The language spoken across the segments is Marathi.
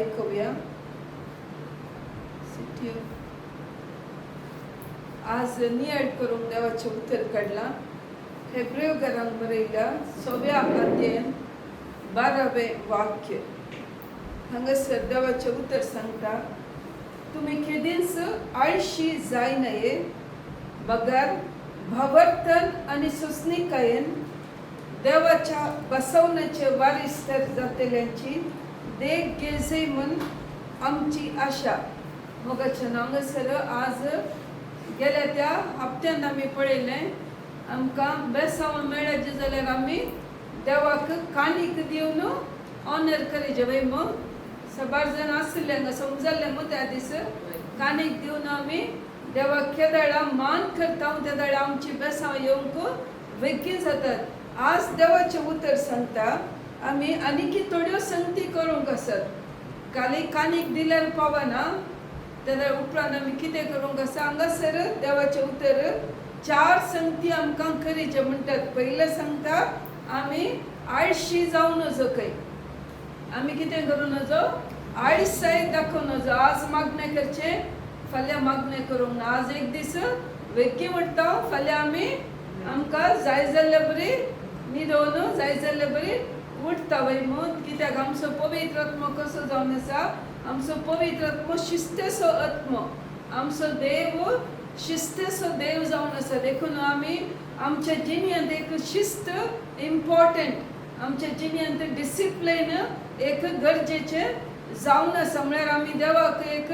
ऐकूया. आज नियाड करून देवाचे उत्तर काढला. हेब्रेयकांक बरयला 6व्या अध्यायान 12वें वाक्य. हांगासर देवाचे उत्तर सांगता, तुम्ही केदींच आळशी जाय नये, बगर भावार्थन आणि सुसनिकायेन देवाच्या बसवण्याचे वारिस्तर जातल्यांची देख घेजे म्हण आमची आशा. मग हांगासर आज गेल्या त्या हप्त्यान आमी पळयलें, आमकां बेसावण मेळ्ळें जाल्यार आमी देवाक काणीक दिवन ऑनर करेजे. वय मग सबार जण आसले समजले मग त्या दीस काणीक दिवन आमी देवाक केदाळा मान करता, तेदाळा आमची बेसांव येवंक वेगळी जातात. आज देवाचे उत्तर सांगता, आमी आनीक थोड्यो संगती करूंक आसात. खाली काणीक दिल्यार पावना, तेन्ना उपरांत आमी कितें करूंक आसा. हांगासर देवाचे उत्तर 4 संगती आमकां करीचे म्हणटात. पयलें सांगता, आमी आळशी जावं नजो खंय. आमी कितें करूं नजो, आळसाय दाखोव नजो. आज मागणें करचें, फाल्यां मागणें करूंक ना. आज एक दीस वेगळी म्हणटा, फाल्यां आमी आमकां जाय जाल्ले बरी न्हिदोवन जाय जाल्ले बरी उठता. वय मग कित्याक आमचो पवित्र आत्मो कसो जावन आसा. आमचो पवित्र आत्मो शिस्तेचो आत्मो, आमचो देव शिस्तेचो देव जावन आसा. देखून आमी आमच्या जिणेंत एक शिस्त इम्पॉर्टंट, आमच्या जिणेंत डिसिप्लिन एक गरजेचें जावन आसा. म्हळ्यार आमी देवाक एक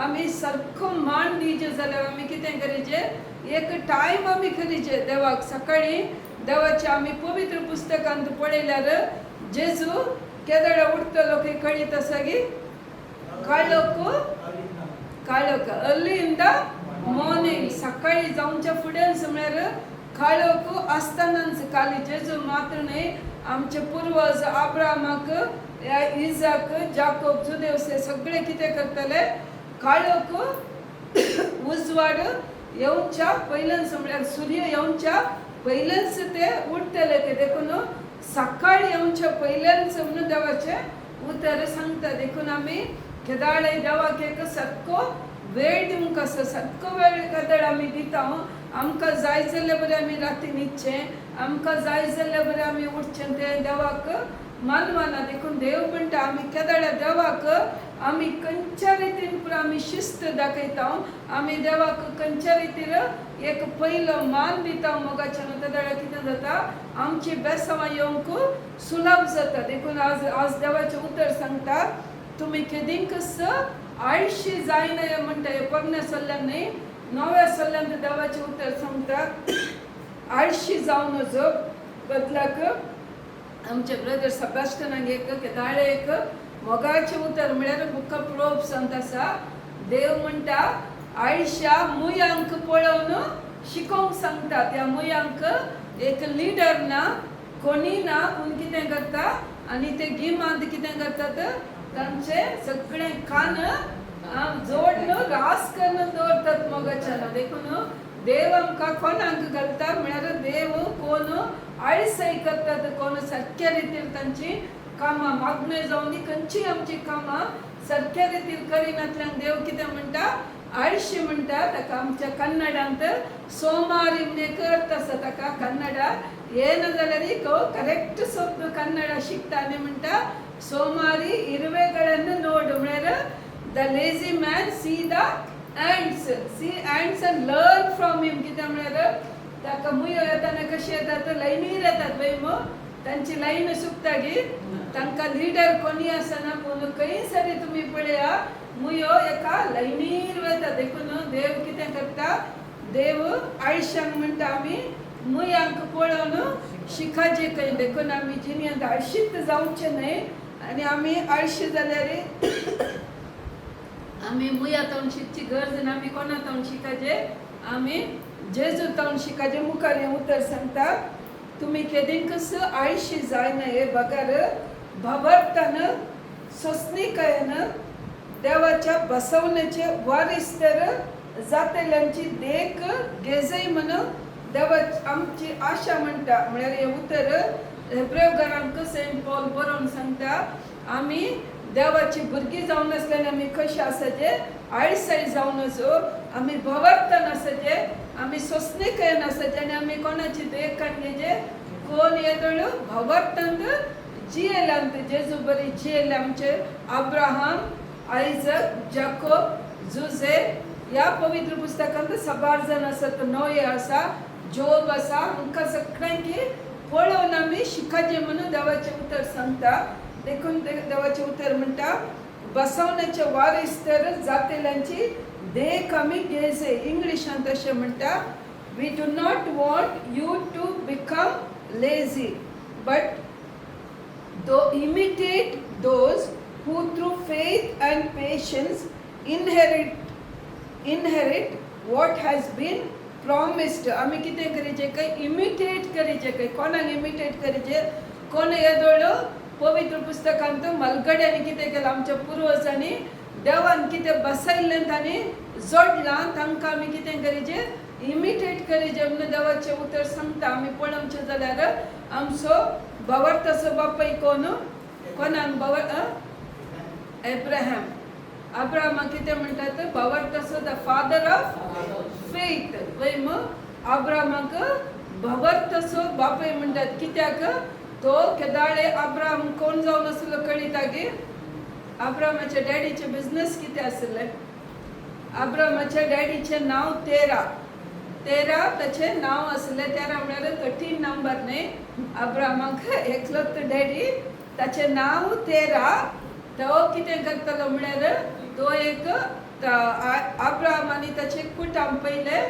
आमी सारको मान दिवचे जाल्यार आमी कितें करीचें, एक टायम आमी करीचें देवाक. सकाळी देवाचे आमी पवित्र पुस्तकांत पळयल्यार जेजू केदळे उठतलो खंय कळीत आसा गी, काळोख अर्ली इन द मॉर्निंग. सकाळी जावच्या फुडेंच म्हळ्यार काळोख आसतनाच काली जेजू मात्र न्हय, आमचे पुर्वज अब्राहमाक, इजाक, जाकोब, जुदेवसे सगळे कितें करतले, काळोख उजवाड येवच्या पयलेच म्हळ्यार सूर्य येवच्या पयलेच ते उठतले. ते देखून सकाळ येवच्या पयलेच म्हणून देवाचे उतर सांगता. देखून आमी केदाळे देवाक एक सारको वेळ दिवंक आसा. सारको वेळ केदाळ आमी दिता. आमकां जाय जाल्ले बरें आमी राती न्हिदचें, आमकां जाय जाल्ले बरें आमी उठचें, तें देवाक मानवाना. देखून देव म्हणटा, आमी केदाळ्या देवाक आमी खंयच्या रितीन पुरो आमी शिस्त दाखयता. आमी देवाक खंयच्या रितीन एक पयलो मान दिता. मोगाच्यान तेदाळ्या कितें जाता, आमची बेसांवां येवंक सुलभ जाता. देखून आज देवाचें उतर सांगता, तुमी केदींकच आळशी जाय नये म्हणटा. हे पोरण्या सल्ल्यान न्हय, नव्या सल्ल्यान देवाचें उतर सांगता, आळशी जावं नजो. बदलाक आमचे ब्रदर सबॅस्टनाक एक केदाळे एक मोगाचें उतर म्हळ्यार बुक ऑफ प्रोव्हर्ब्सांत आसा. देव म्हणटा, आळश्या मुयांक पळोवन शिकोवंक सांगता. त्या मुयांक एक लिडर ना, कोणी ना, पूण कितें करता, आनी ते गिमांत कितें करतात, तांचे सगळे कान जोडून रास करून दवरतात मोगाच्यान. देखून देव आमकां कोणाक घालता म्हळ्यार देव कोण आळसाय करतात, कोण सारक्या रितीन तांची कामां मागणे जावन खंयची आमची कामां सारक्या रितीन करिनातल्यांक देव कितें म्हणटा, आळशी म्हणटा. ताका आमच्या कन्नडांत सोमारी म्हण एक अर्थ आसा. ताका कन्नडा येना जाल्यार करेक्ट शब्द कन्नडा शिकता आनी म्हणटा, सोमारी इरवेಗಳನ್ನು ನೋಡು. म्हळ्यार the lazy man see the ants and learn from him. कितें म्हळ्यार ताका मुयो येताना कशी येतात, लायनीर येतात. वय मग तांची लायन सुकता गी, तांकां लिडर कोणी आसना. पूण खंय सरी तुमी पळया, मुयो एका लायनीर वयता. देखून देव कितें करता, देव आळश्यांक म्हणटा, आमी मुयांक पळोवन शिकायचे खंय. देखून आमी जिणेंत आळशीत जावचें न्हय. आनी आमी आळशी जाल्यार आमी मुया तावन शिकची गरज ना. आमी कोणा तावन शिकायचे, आमी जेजू तावन शिकायचे. मुखार हें उतर सांगता, तुमी केदींकच आळशी जाय नये, बगर भावार्थान सोसणीकायेन देवाच्या बसवण्याचे वारिस्तर जातल्यांची देख घेजय म्हण देवा आमची आशा म्हणटा. म्हळ्यार हें उतर हेब्रेयकांक सेंट पॉल बरोवन सांगता, आमी देवाची भुरगीं जावन आसल्याने आमी कशें आसाचे आळसाय जावन असो आमी भवार्थन आसाचे आमी सोसणेकयन आसाचे आनी आमी कोणाची देख काडलेचे कोण येदोळ भवार्थन जियेलांत जेजू बरी जियेले आमचे अब्राहम आयझक जाकोब जुझे या पवित्र पुस्तकांत 6 जाण आसात नोये आसा जोब आसा हांकां सगळ्यांकी पळोवन आमी शिकाचे म्हणून देवाचें उतर सांगता देखून देवाचें उतर म्हणटा बसवण्याचे वारीस तर जातेल्यांची देख आमी घेयचे इंग्लिशांत अशें म्हणटा we do not want you to become lazy but do imitate those who through faith and patience inherit what has been promised. आम्ही कितें करीचे काय इमिटेट करीचे काय कोणाक इमिटेट करीचे कोण येदोळो पवित्र पुस्तकांत मलगड्यांनी कितें केलां आमच्या पुर्वजांनी देवान कितें बसयल्लें तांणी जोडलां तांकां आमी कितें करीचे इमिटेट करीचे म्हणून देवाचें उतर सांगता आमी पळोवचें जाल्यार आमचो भवार्थाचो बापूय कोणान अब्राहम कितें म्हणटात भवार्थाचो द फादर ऑफ फेथ वय अब्राहमाक भवार्थाचो बापूय म्हणटात कित्याक तो केदाळे अब्राहम कोण जावन आसलो कळिता गे अब्राहमाच्या डॅडीचे बिझनेस कितें आसले अब्राहमाच्या डॅडीचें नांव तेरा ताचें नांव आसलें 13 म्हळ्यार 13 नंबर न्ही अब्राहमाक एकलोच डॅडी ताचें नांव तेरा तो कितें करतलो म्हळ्यार तो एक अब्राहम आनी ताचे कुटुंब पयले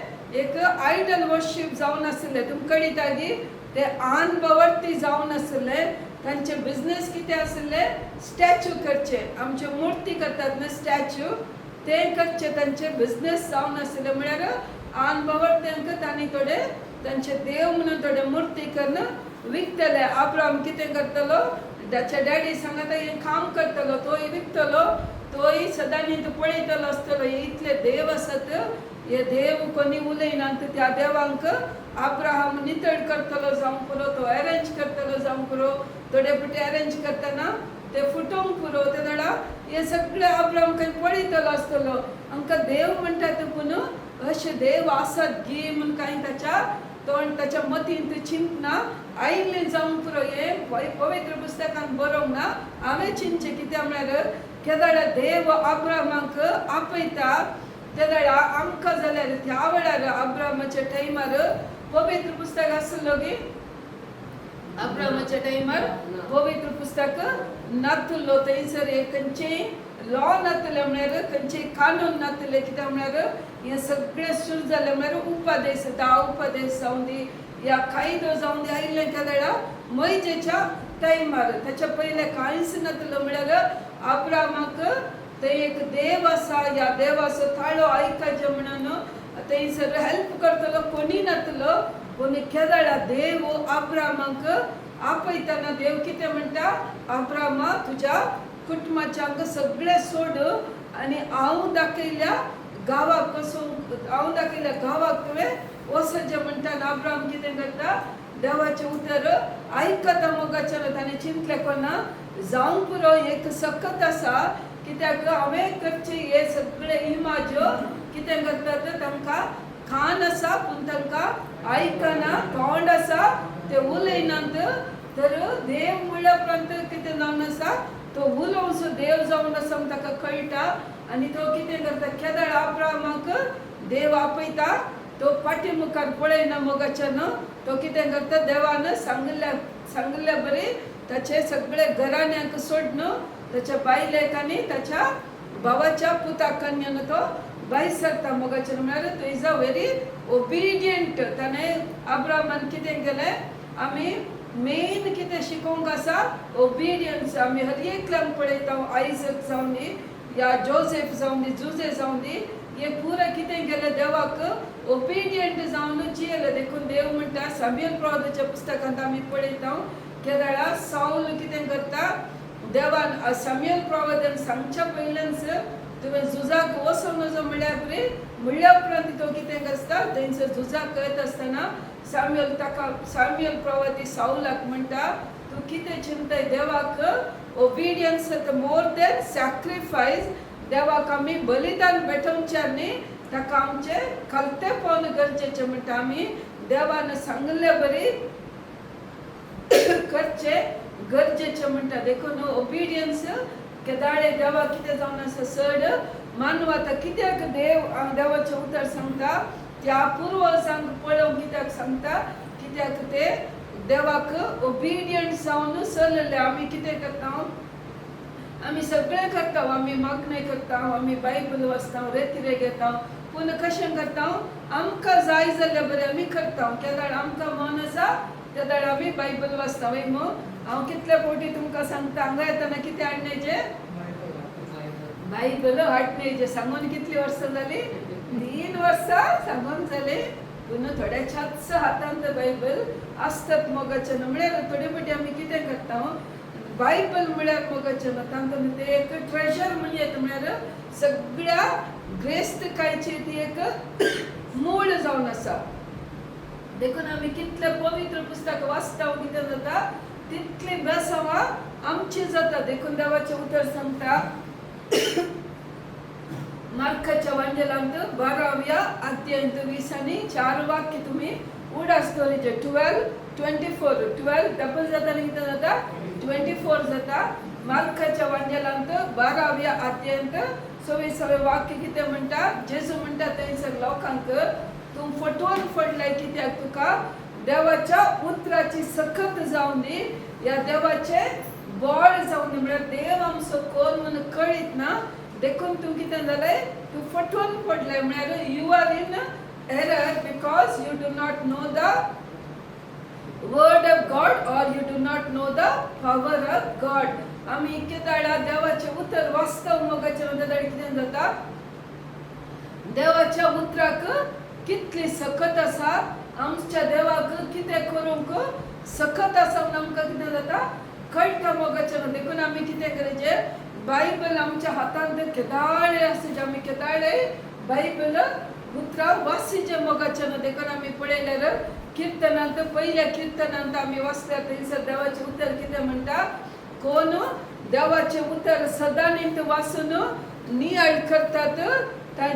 एक आयडल वर्शीप जावन आसले तुमकां कळिता गी ते भवार्थी जावन आसले तांचे बिझनेस कितें आसले स्टॅच्यू करचे आमचे मुर्ती करतात न्ही स्टॅच्यू ते करचे तांचे बिझनेस जावन आसले म्हळ्यार भवार्थ्यांक तांणी थोडे तांचे देव म्हणून थोडे मुर्ती करून विकतले अब्राहम कितें करतलो ताच्या डॅडी सांगता हे काम करतलो तोय विकतलो तोय सदांनी तो पळयतलो आसतलो हे इतले देव आसात हे देव कोणी उलयनात त्या देवांक अब्राहम नितळ करतलो जावं पुरो तो अरेंज करतलो जावं पुरो थोडे पुटे अरेंज करतना ते फुटोवंक पुरो ते धडा हे सगळे अब्राहम काही पळयतलो आसतलो आमकां देव म्हणटात पूण अशे देव आसात गी म्हूण कांय ताच्या मतींत चिंतना आयिल्ले जावंक पुरो हे पवित्र पुस्तकांत बरोवंक ना हांवें चिंतचें कित्याक म्हळ्यार केदाळा देव अब्राहमाक आपयता ते धडा आमकां जाल्यार त्या वेळार अब्राहमाच्या टायमार पवित्र पुस्तक आसलो गे अब्राहमाच्या टायमार पवित्र पुस्तक नासलो थंयसर खंयचेय लॉ नासले म्हळ्यार खंयचेय कानून नासले कित्याक म्हळ्यार हे सगळें सुरू जालें म्हळ्यार उपदेश 10 उपदेश जावं दी या कायदो जावं दी आयिल्ले केदाळा मैजेच्या टायमार ताच्या पयले कांयच नासलो म्हळ्यार अब्राहमाक ते एक देव आसा या देवाचो ताळो आयकाचे म्हणून थंयसर हेल्प करतलो कोणी नासलो पूण केदाळा देव अब्राहमाक आपयतना देव कितें म्हणटा अब्राहमा तुज्या कुटुंबाच्यांक सगळें सोड आनी हांव दाखयल्या गांवाक तुवें वचचें म्हणटा अब्राहम कितें करता देवाचें उतर आयकता मोगाचें ताणें चिंतलें कोना जावं पुरो एक सकत आसा कित्याक हांवें करचें हे सगळे इमाज कितें करतात तांकां कान आसा पूण तांकां आयकना तोंड आसा ते उलयनात तर देव म्हणल्या उपरांत कितें जावन आसा तो उलोवचो देव जावन आसा म्हूण ताका कळटा आनी तो कितें करता केदाळ अब्राहमाक देव आपयता तो फाटी मुखार पळयना मोगाच्यान तो कितें करता देवान सांगल्या बरी ताचे सगळे घराण्यांक सोडन ताच्या बायलेक आनी ताच्या भावाच्या पुताक कन्यान तो भायर सरता मोगाच्यान म्हळ्यार तो इज अ व्हेरी ओबिडियंट ताणें अब्राहमान कितें केलें आमी मेन कितें शिकोवंक आसा ओबिडियन्स आमी हर एकल्यांक पळयता आयझक जावं दी या जोसेफ जावं दी जुझे जावं दी हे पुरे कितें केलें देवाक ओबिडियंट जावन जियेले देखून देव म्हणटा सामुएल प्रवादाच्या पुस्तकांत आमी पळयता केदाळा साऊल कितें करता देवान सामुएल प्रवादान सांगच्या पयल्यानच तुवें झुजाक वचूंक नजो म्हणल्यार बरी म्हणल्या उपरांत तो कितें करता थंयसर झुजाक करत आसतना सामुएल प्रवादी साऊलाक म्हणटा तूं तू कितें चिंताय देवाक ओबिडियन्स मोर देन सॅक्रिफायस देवाक आमी बलिदान भेटोवचें न्ही ताका आमचें खलतेपण गरजेचें म्हणटा आमी देवान सांगले बरी करचें गरजेचें म्हणटा देखून ओबिडियन्स केदाळे देवा कितें जावन आसा चड मानव आतां कित्याक देवाचें उतर सांगता त्या पुर्वजांक पळोवन कित्याक सांगता कित्याक ते देवाक ओबिडियंट जावन चलले आमी कितें करता आमी सगळें करता आमी मागणे करता आमी बायबल वाचता रेतिरे घेता पूण कशें करता आमकां जाय जाल्यार बरें आमी करता केदाळ आमकां मन आसा त्या दाड आमी बायबल वाचता वय हांव कितले फावटी तुमकां सांगता हांगा येताना कितें हाडणेचें बायबल हाडणेचें सांगून कितलीं वर्सां जालीं 3 वर्सां सांगून जालीं पूण थोड्याच्याच हातांत बायबल आसतात मोगाचें म्हळ्यार थोडे फावटी आमी कितें करता बायबल म्हळ्यार मोगाचें तातूंत तें एक ट्रेजर म्हणजे म्हळ्यार सगळ्या ग्रेस्तकायची ती एक मूळ जावन आसा देखून आमी कितले पवित्र पुस्तक वाचता कितें जाता तितली बेसांवां आमची जाता देखून देवाचें उतर सांगता मार्काच्या वांजेलांत 12व्या अध्यायांत 20 आनी 4 वाक्य तुमी उडा स्टोरीचे 12:24 डबल जाता आनी कितें जाता 24 जाता मार्काच्या वांजेलांत 12व्या अध्यायांत 26वें वाक्य कितें म्हणटा जेजू म्हणटा थंयसर लोकांक तूं फटोवन पडलाय कित्याक तुका देवाच्या उतराची सखत जावन दी या देवाचे बळ जावन दी म्हळ्यार देव आमचो कोण म्हणून कळीत ना देखून तूं कितें जालें तूं फटोवन पडलें म्हळ्यार you are in error because you do not know the word of God or you do not know the power of God आमी केदाळा देवाचे उतर वास्तव मोगाचे केदाळ कितें जाता देवाच्या उतराक कितली सखत आसा आमच्या देवाक कितें करूंक सखत आसा म्हणून आमकां कितें जाता कळटा मोगाचें देखून आमी कितें करचें बायबल आमच्या हातांत केदाळे आसचे आमी केदाळे बायबल उतरां वाचीचें मोगाचें देखून आमी पळयल्यार किर्तनांत पयल्या किर्तनांत आमी वाचल्या थंयसर देवाचें उतर कितें म्हणटा कोण देवाचें उतर सदां वाचून नियाळ करतात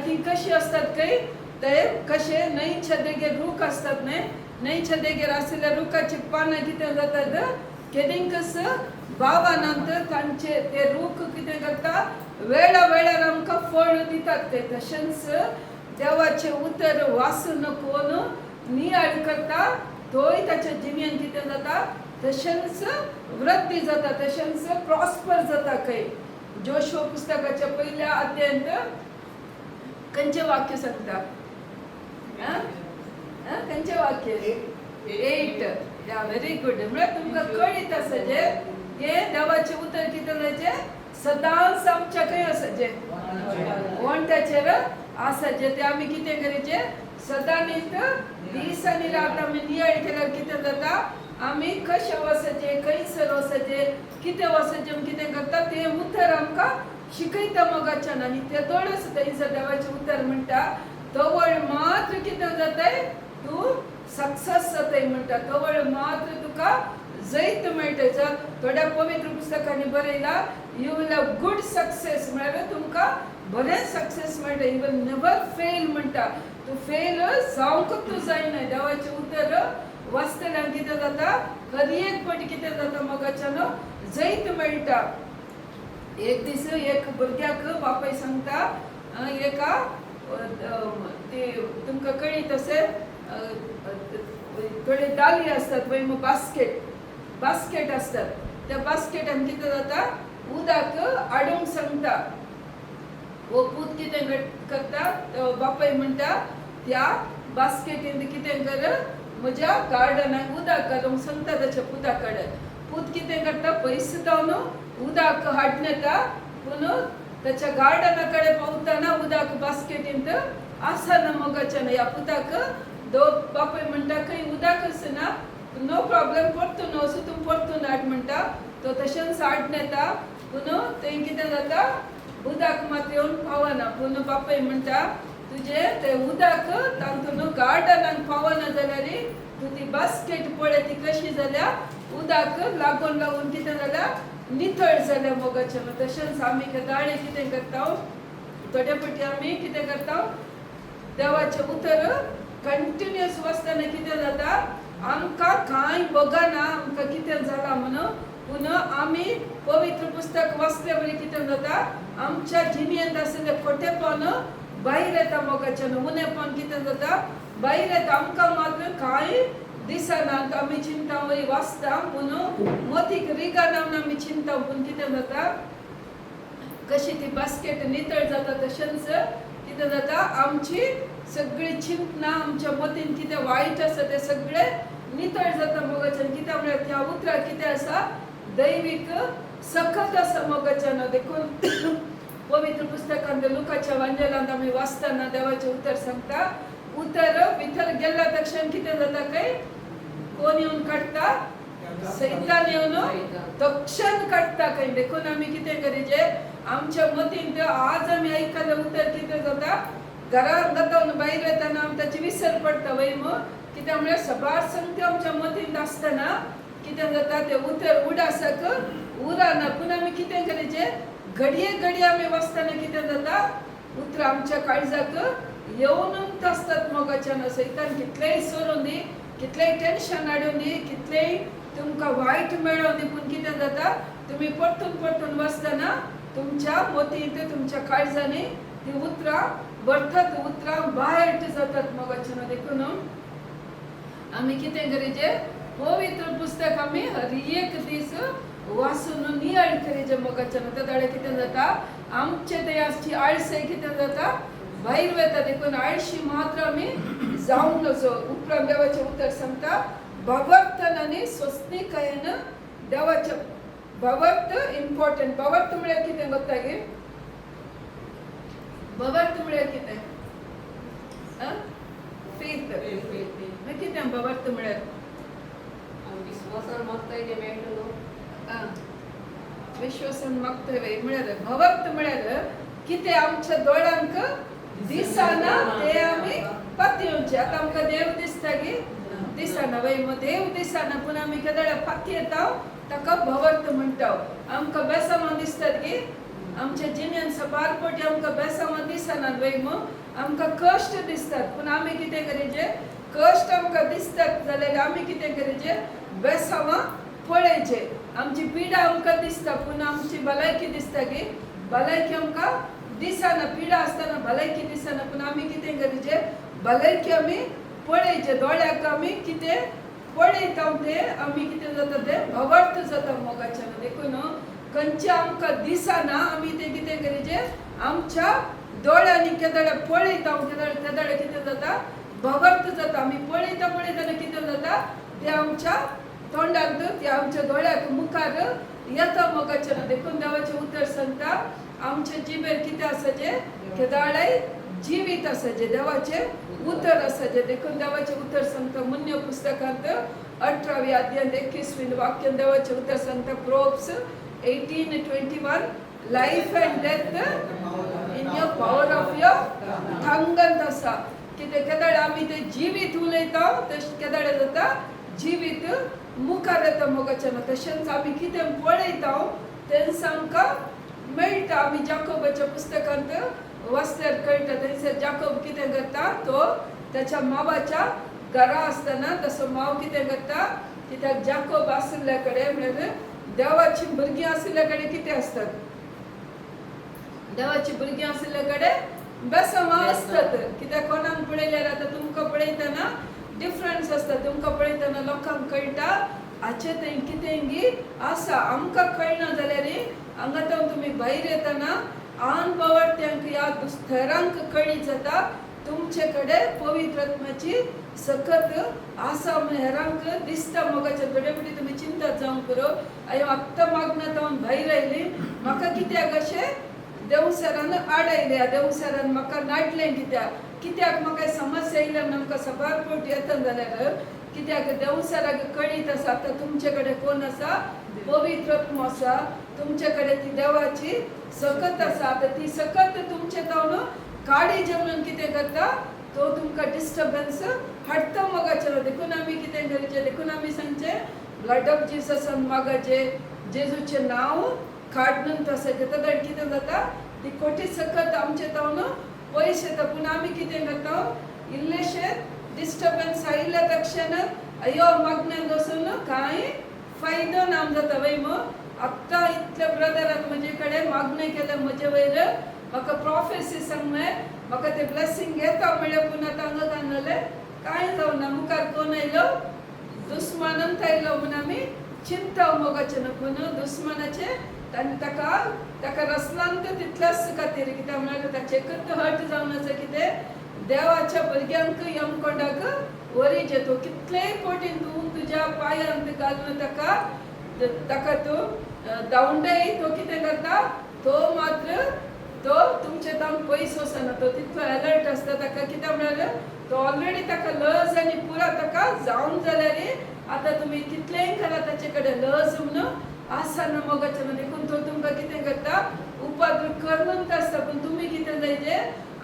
ती कशी असतात काय ते कशे न्हंयच्या देगेर रूख असतात न्ही न्हंयच्या देगेर आसलेल्या रुखाची पानां कितें जातात केदिंकस भावानंत तांचे ते रूख कितें करता वेळा वेळार आमकां फळ दितात ते तशेंच देवाचें उतर वाचून कोण नियाळ करता तोय ताच्या जिणेंत कितें जाता तशेंच वृद्धी जाता तशेंच प्रॉस्पर जाता खंय जोशुआ पुस्तकाच्या पयल्या अध्यायांत खंयचें वाक्य सांगता खंयचें वाक्य 8 या व्हेरी गुड म्हळ्यार तुमकां कळीत आसचें की देवाचें उतर कितें जायचें सदांच आमच्या खंय आसचें वणट्याचेर आसचें तें आमी कितें करचें सदां न्हीद दीस आनी रात आमी नियाळ केल्यार कितें जाता आमी कशें वचचें खंयसर वचचें कितें वचचें कितें करता तें उतर आमकां शिकयता मोगाच्यान आनी तें दोडस थंयसर देवाचें उतर म्हणटा तवळ मात्र कितें जाताय तूं सक्सेस जाताय म्हणटा तवळ मात्र तुका जैत मेळटा जर थोड्या पवित्र पुस्तकांनी बरयला you will have good success म्हळ्यार तुमकां बरें सक्सेस मेळटा यू विल नेवर फेल म्हणटा तूं फेल जावंकूच जायना देवाचें उतर वाचतल्यान कितें जाता कधी एक फावटी कितें जाता मोगाच्यान जैत मेळटा एक दीस एक भुरग्याक बापाय सांगता एका ते तुमकां कळीत अशें थोडे दाली असतात पळय बास्केट असतात त्या बास्केटान कितें जाता उदक हाडूंक सांगता वो पूत कितें करता बापाय म्हणटा त्या बास्केटीन कितें कर म्हज्या गार्डनाक उदक घालूंक सांगता ताच्या पुता कडेन पूत कितें करता पयस जावन उदक हाडून येता पूण ताच्या गार्डना कडेन पावतना उदक बास्केटींत आसना मोगाच्यान ह्या पुताक बापाय म्हणटा खंय उदक आसना नो प्रॉब्लेम परतून वचूं तूं परतून हाड म्हणटा तो तशेंच हाडून येता पूण थंय कितें जाता उदक मात येवन पावना पूण बापाय म्हणटा तुजें तें उदक तातूंत गार्डनाक पावना जाल्यार तूं ती बास्केट पळय ती कशी जाल्या उदाक लागून लागून कितें जाल्या नितळ जाल्या मोगाचें तशेंच आमी केदाळे कितें करता थोडे फावटी आमी कितें करता देवाचें उतर कंटिन्युअस वाचतना कितें जाता आमकां कांय बगना आमकां कितें जालां म्हणून पूण आमी पवित्र पुस्तक वाचले वरी कितें जाता आमच्या जिणेंत आशिल्लें खोटेपण भायर येता मोगाचें उणेपण कितें जाता भायर येता आमकां मात्र कांय दिसना आमी चिंता वरी वाचता पूण मतीक रिगाना म्हूण आमी चिंता पूण कितें जाता कशी ती बास्केट नितळ जाता तशेंच कितें जाता आमची सगळी चिंतना आमच्या मतीन कितें वायट आसा तें सगळें नितळ जाता मोगाचें कित्याक म्हळ्यार त्या उतराक कितें आसा दैवीक सखत आसा मोगाचें देखून पवित्र पुस्तकांत लुकाच्या वांजेलांत आमी वाचतना देवाचें उतर सांगता उतर भितर गेल्या तक्षण कितें जाता काय कोण येवन काडटा सैतान येवन तक्षण काडटा काय देखून आमी कितें करीचें आमच्या मतीन आज आमी आयकलें उतर कितें जाता घरांत जाता भायर येतना आमची विसर पडटा वैम कित्याक म्हळ्यार सबार संगती आमच्या मतीन आसतना कितें जाता तें उतर उडासक उरना पूण आमी कितें करीचें घडये घडये आमी वाचतना कितें जाता उतर आमच्या काळजाक येवनूच आसतात मोगाचें सैतान कितलेंय सोडून दी कितलेंय टेन्शन हाडून दी कितलेंय तुमकां वायट मेळोवन दी पूण कितें जाता तुमी परतून परतून वाचतना तुमच्या मतींत तुमच्या काळजांनी ती उतरां भरतात उतरां भायर जातात मोगाचें देखून आमी कितें करीचें पवित्र पुस्तक आमी हर एक दीस वाचून नियाळ करीचें मोगाचें त्या दाडे कितें जाता आमचे ते आळसाय कितें जाता भायर वता देखून आळशी मात्र आमी जावंक नजो उपरांत देवाचें उतर सांगता भगवंतन आनी स्वस्तिकायेन देवाचें भगवंत इम्पॉर्टंट भगवंत म्हळ्यार कितें गोत्ता गे भगवंत म्हळ्यार कितें फेथ कितें भगवंत म्हळ्यार विश्वासान मागताय ते मेळटलो विश्वासान मागतले म्हळ्यार भगवंत म्हळ्यार कितें आमच्या दोळ्यांक दिसना ते आमी पातयेवचे आतां आमकां देव दिसता गे दिसना वय देव दिसना पूण आमी केदळे पातयेता ताका भगवंत म्हणटा आमकां बेसांवां दिसतात गे आमच्या जिणेंत सबार फावटी आमकां बेसांवां दिसनात वय आमकां कश्ट दिसतात पूण आमी कितें करीचें कश्ट आमकां दिसतात जाल्यार आमी कितें करीचें बेसांवां पळयचें आमची पिडा आमकां दिसता पूण आमची भलायकी दिसता गे भलायकी आमकां दिसना पिडा आसतना भलायकी दिसना पूण आमी कितें करीचें भलायकी आमी पळयचें दोळ्याक आमी कितें पळयता तें आमी कितें जाता तें भगवंत जाता मोगाचें देखून खंयचें आमकां दिसना आमी तें कितें करीचें आमच्या दोळ्यांनी केदळे पळयता केदळे कितें जाता भगवंत जाता आमी पळयता पळयतना कितें जाता तें आमच्या तोंडाक ते आमच्या दोळ्याक मुखार येता मोगाचें देखून देवाचें उतर सांगता आमच्या जिबेर कितें आसाचें केदाळे जिवीत आसाचें देवाचें उतर आसाचें देखून देवाचें उतर सांगता मुन्य पुस्तकांत 18व्या अध्यायांत 21वें वाक्यान देवाचें उतर सांगता proverbs 18:21 life and death in your power of your टंगांत आसा कितें केदाळे आमी तें जिवीत उलयता तशें केदाळे जाता जिवीत मुखार येता मोगाचें तशेंच आमी कितें पळयता तेंच आमकां मेळटा आमी जाकोबाच्या पुस्तकांत वाचल्यार कळटा थंयसर जाकोब कितें करता तो त्याच्या मावाच्या घरा आसतना तसो माव कितें करता कित्याक जाकोब आशिल्ल्या कडेन म्हळ्यार देवाची भुरगीं आशिल्ल्या कडेन कितें आसतात देवाची भुरगीं आशिल्ल्या कडेन बेसांवां आसतात कित्याक कोणाक पळयल्यार आतां तुमकां पळयतना डिफरन्स आसता तुमकां पळयतना लोकांक कळटा हाचे थंय कितेंगी आसा आमकां कळना जाल्यार हांगा तुमी भायर येतना आन बावडट्यांक या दुस्थरांक कळी जाता तुमचे कडेन पवित्र आत्म्याची सकत आसा म्हण हेरांक दिसता मोगाचें थोडे फावटी तुमी चिंता जावं करो हांवें आत्तां मागना तावन भायर आयली म्हाका कित्याक अशें देवसरान आडायल्या देवसरान म्हाका नाडलें कित्याक म्हाका समस्या येयल्या म्हण आमकां सबार फावटी येता जाल्यार कित्याक देवसराक कळीत आसा आतां तुमचे कडेन कोण आसा पवित्र आत्मो आसा तुमचे कडेन ती देवाची सकत आसा आतां ती सकत तुमचे तावन काडी जेवण कितें करता तो तुमकां डिस्टर्बन्स हाडटा मोगाचें देखून आमी कितें करीचें देखून आमी सांगचें ब्लड ऑफ जीसस मागाचे जेजूचे नाव काढून तसं घेता तर कितें जाता ती कोटी सकत आमचे तावन पयस येता पूण आमी कितें करता इल्लेशे डिस्टर्बन्स आयिल्ल्या तक्षण अयो मागण्यान वचून कांय फायदो ना जाता वय आत्ता इतले ब्रदरान म्हजे कडेन मागणे केले म्हजे वयर म्हाका प्रॉफेसी सांगले म्हाका ते ब्लेसिंग घेता म्हणले पूण आतां हांगा कांदले कांय जावना मुखार कोण आयलो दुस्मानंत आयलो म्हूण आमी चिंता मोगाचे ना पूण दुस्मानाचे ताणी ताका रसलांत तितल्याच खातीर कित्याक म्हळ्यार ताचे एकच हट जावन आसा कितें देवाच्या भुरग्यांक यमकोंडाक वरीचे तो कितलेय पोटीन तूं तुज्या पायांत घालून ताका तूं धांवडय तो कितें करता तो मात्र तो तुमचे तावन पयस वचना तो तितलो अलर्ट आसता ताका कित्याक म्हळ्यार तो ऑलरेडी ताका लज आनी पुरा ताका जावन जाल्यार आतां तुमी कितलेय करा ताचे कडेन लज म्हणून आसना मोगाचे ना देखून तो तुमकां कितें करता उपाद्र करूनच आसता पूण तुमी कितें जायचे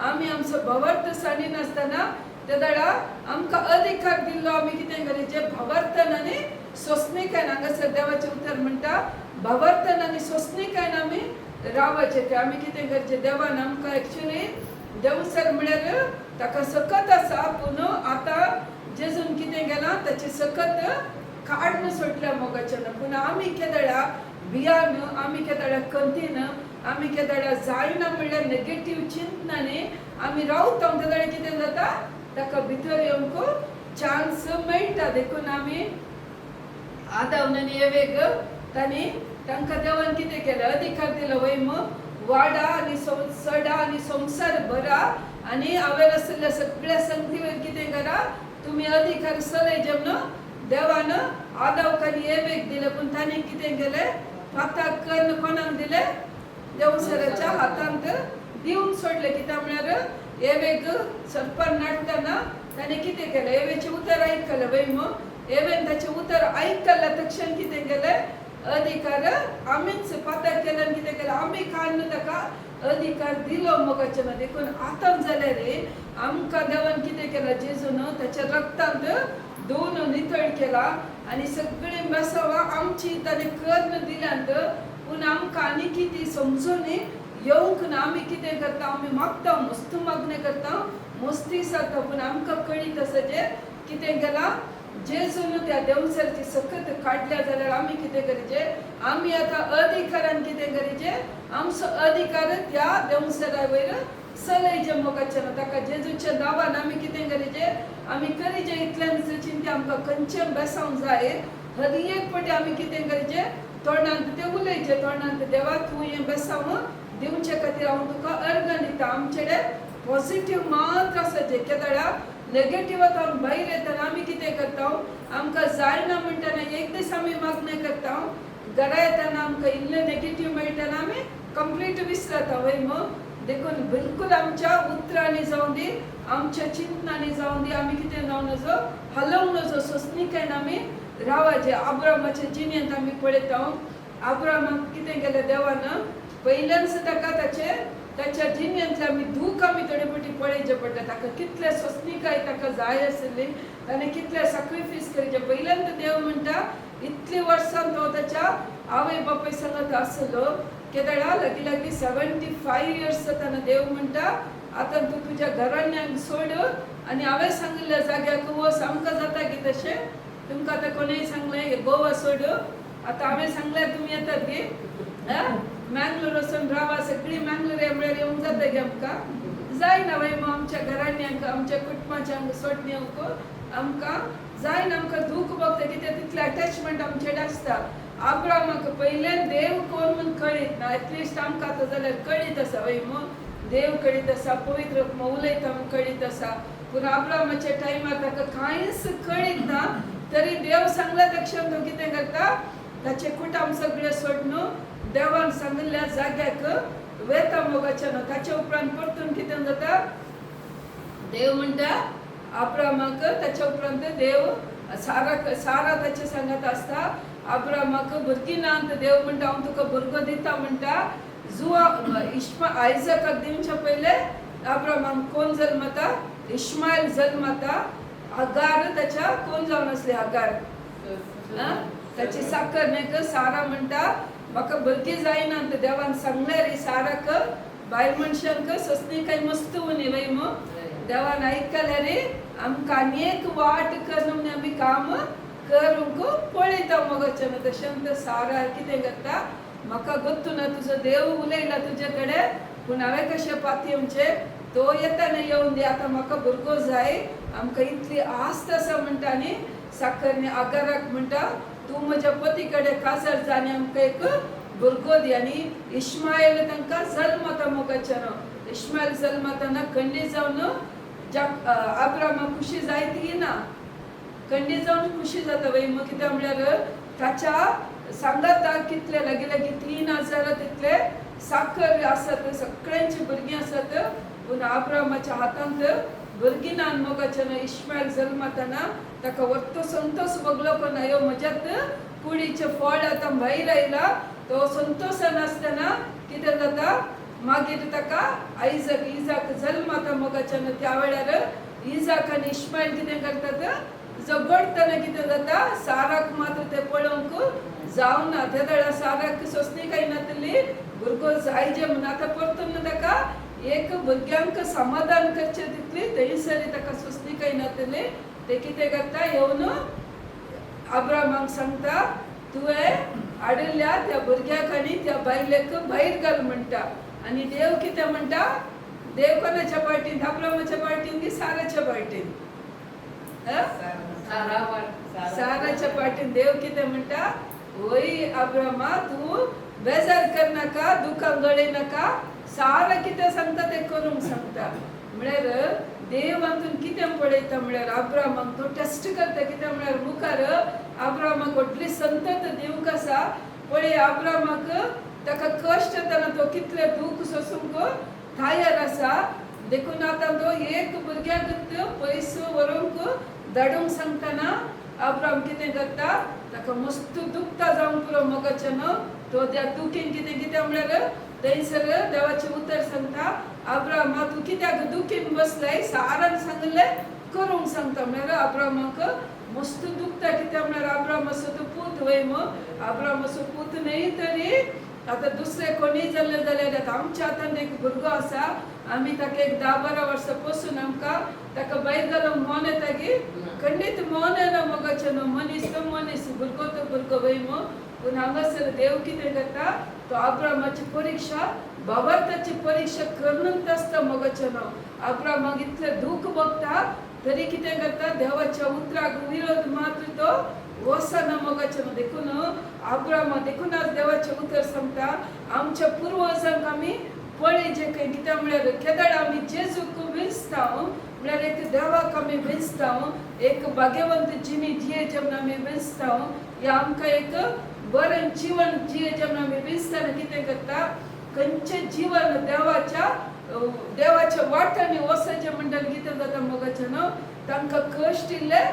आमी आमचो भवर्त साडी नासतना त्या दाडा आमकां अधिकार दिल्लो आमी कितें करचें भवर्तन आनी सोंसणीकायेन हांगासर देवाचें उतर म्हणटा भवर्तन आनी सोंसणीकायेन आमी रावचें तें आमी कितें करचें देवान आमकां एक्चुली देवसर म्हळ्यार ताका सकत आसा पूण आतां जेजून कितें केलां ताची सकत काडून सोडल्या मोगाचें ना पूण आमी केदळा भियान आमी केदळा कंतीन आमी केदळा जायना म्हणल्यार नेगेटीव चिंतनांनी आमी रावता तेदळा कितें जाता ताका भितर येवंक चान्स मेळटा देखून आमी आदाम आनी एवेक तांणी तांकां देवान कितें केलें अधिकार दिलो वैम वाडा आनी सडा आनी संवसार भरा आनी हांवें आसलेल्या सगळ्या संगती वयर कितें करा तुमी अधिकार चलयचे म्हणून देवान आदाम आनी एवेक दिलें पूण तांणी कितें केलें पाताक कर्ण कोणाक दिलें देवसराच्या हातांत दिवन सोडलें कित्याक म्हळ्यार एवेक सर्पान नाटतना ताणें कितें केलें एवेचें उतर आयकलें वैम एवेन ताचें उतर आयकल्या तक्षण कितें केलें अधिकार आमीच पाताक केलें आनी कितें केलें आमी काडून ताका अधिकार दिलो मोगाचें ना देखून आतां जाल्यार आमकां देवान कितें केलां जेजून ताच्या रक्तांत धुवन नितळ केला आनी सगळीं बेसावां आमची ताणें कर्ण दिल्यांत पूण आमकां आनी कितें समजून येवंक ना आमी कितें करता आमी मागता मस्त मागणें करता मस्ती जाता पूण आमकां कळीत आसा जे कितें केलां जेजून त्या देवसरची सकत काडल्या जाल्यार आमी कितें करचें आमी आतां अधिकारान कितें करचें आमचो अधिकार त्या देवसरा वयर चलयचें मोगाचें ना ताका जेजूच्या नांवान आमी कितें करचें आमी करीचें इतल्यान चिंते आमकां खंयचें बेसावंक जाय हर एक फावटी आमी कितें करचें तोंडांत तें उलयचें तोंडांत देवा तूं हें बेसाव दिवचे खातीर हांव तुका अर्घ दिता आमचे कडेन पॉझिटीव मात्र आसाचें केदळा नेगेटिवांत भायर येतना आमी कितें करता आमकां जायना म्हणटना एक दीस आमी मागणें करता घरा येतना आमकां इल्लें नेगेटीव मेळटना आमी कंप्लीट विसरता वैम देखून बिलकुल आमच्या उतरांनी जावं दी आमच्या चिंतनांनी जावं दी आमी कितें जावन नजो हलवंक नजो सोंसणीकायेन आमी रावाचें आब्रामाच्या जिणेंत आमी पळयता आब्रामाक कितें केलें देवान पयल्यानच ताका ताच्या जिणेंतले आमी दूख आमी थोडे फावटी पळयचे पडटा ताका कितले सोंसणीकाय ताका जाय आसली ताणें कितले सॅक्रिफायस करचे पयल्यांदा देव म्हणटा इतली वर्सां तो ताच्या आवय बापाय सांगत आसलो केदळा लागीं 75 इयर्स जाताना देव म्हणटा आतां तूं तुज्या घराण्यांक सोड आनी हांवें सांगिल्ल्या जाग्याक वच आमकां जाता की तशें तुमकां आतां कोणेंय सांगलें गोवा सोड आतां हांवें सांगल्यार तुमी येतात गे मँगलोर वचून रावा सगळीं मँगलोर म्हळ्यार येवंक जाता गे आमकां जायना वय आमच्या घराण्यांक आमच्या कुटुंबाच्यांक सोडून येवंक आमकां जायना आमकां दूख भोगता कित्याक तितलें अटॅचमेंट आमचे कडेन आसता आब्रामाक पयलें देव कोण म्हूण कळीत ना एटलिस्ट आमकां आतां जाल्यार कळीत आसा वय देव कळीत आसा पवित्र उलयता म्हूण कळीत आसा पूण आब्रामाच्या टायमार ताका कांयच कळीत ना तरी देव सांगल्या तक्षण तो कितें करता ताचे कुटुंब सगळें सोडून देवान सांगिल्ल्या जाग्याक वेता मोगाचें ना ताचे उपरांत परतून कितें जाता देव म्हणटा आब्रामाक ताचे उपरांत देव सारा ताचे सांगत आसता आब्रामाक भुरगीं नात देव म्हणटा हांव तुका भुरगो दिता म्हणटा जुआ आयजकाक दिवचे पयले आब्रामाक कोण जल्मता इश्मायल जल्मता आगार ताच्या कोण जावन आसली आगार ताची साकर नेक सारा म्हणटा म्हाका भुरगी जायना ಅಂತ देवान सांगल्यार साराक बायल मनशांक ससनी काही मस्त उनी वयम देवान ऐकल्यार आमकां अनेक वाट करून आमी काम करूंक पळयता मोगाचें तशेंच सारा कितें करता म्हाका गोत्तू ना तुजो देव उलयला तुजे कडेन पूण हांवें कशें पातयेवचें तो येताना येवन दी आतां म्हाका भुरगो जाय आमकां इतली आस्त आसा म्हणटा आनी साकरने आगाराक म्हणटा तूं म्हज्या पती कडेन काजार जा आनी आमकां एक भुरगो दी आनी इश्मायल तांकां जल्मता मोगाचें इश्मायल जल्मताना खंडी जावन आब्रामाक खुशी जाय ती ना खंडी जावन खुशी जाता वय मग कितें म्हळ्यार ताच्या सांगाता कितले लागी लागी 3000 तितले साकर आसात सगळ्यांची भुरगीं आसात पूण आब्रामाच्या हातांत भुरगीं ना मोगाचें इश्मायल जल्मताना ताका वरतो संतोष बगलो पण ह्यो म्हज्यात कुडीचें फळ आतां भायर आयला तो संतोशान आसतना कितें जाता मागीर ताका इजाक जल्मता मोगाचें त्या वेळार इजाक आनी इश्मायल कितें करतात झगडटना कितें जाता साराक मात्र ते पळोवंक जावना त्या वेळार साराक सोंसणी काय नातली भुरगो जायजे म्हूण आतां परतून ताका एक भुरग्यांक समाधान करचें तितली थंयसर ताका सोंसणी काय नातली ते कितें करता येवन आब्रामाक सांगता तुवें हाडिल्ल्या त्या भुरग्याक आनी त्या बायलेक भायर घाल म्हणटा आनी देव कितें म्हणटा देव कोणाच्या पार्टीन आब्रामाच्या पार्टीन की साराच्या पार्टीन साराच्या पार्टीन देव कितें म्हणटा ओय आब्रामा तूं बेजार कर नाका दुखां गळे नाका सारा कितें सांगता तें करूंक सांगता म्हळ्यार देव हातून कितें पळयता म्हळ्यार आब्रामाक तो टेस्ट करता कितें म्हळ्यार मुखार आब्रामाक व्हडली संतत दिवंक आसा पळय आब्रामाक ताका कश्ट येताना तो कितले दूख सोसूंक तयार आसा देखून आतां तो एक भुरग्याक पयसो व्हरूंक धाडूंक सांगतना आब्राम कितें करता ताका मस्त दुखता जावंक पुरो मोगाचें तो त्या दुखीन कितें कितें म्हळ्यार थंयसर देवाचें उतर सांगता आब्रामा तूं कित्याक दुखीन बसलाय सारान सांगलें करूंक सांगता म्हळ्यार आब्रामाक मस्त दुखता कित्याक म्हळ्यार आब्रामाचो तो पूत वय आब्रामाचो पूत न्हय तरी आतां दुसरें कोणी जाल्लें जाल्यार आतां आमच्या हातान एक भुरगो आसा आमी ताका एक 10-12 वर्सां पासून आमकां ताका भायर घालूंक मोन येता की खंडीत मोन येना मोगाचें मनीस तो मनीस भुरगो तो भुरगो वय पूण हांगासर देव कितें करता तो आब्रामाची परीक्षा भावार्थाची परीक्षा करूनच आसता मोगाचें आब्रामाक इतलें दूख भोगता तरी कितें करता देवाच्या उतराक विरोध मात्र तो वसना मोगाचें देखून आब्रामा देखून आज देवाचें उतर सांगता आमच्या पुर्वजांक आमी पळय जे खंय कित्याक म्हळ्यार केदार आमी जेजूक वेंचता म्हळ्यार एक देवाक आमी वेंचता एक भाग्यवंत जिणी जिये जेवन आमी वेंचता या आमकां एक बरें जीवन जिये जेवन आमी वेंचतना कितें करता खंयचें जीवन देवाच्या वाटांनी वचचें म्हणटा कितें जाता मोगाचें तांकां कश्ट इल्ले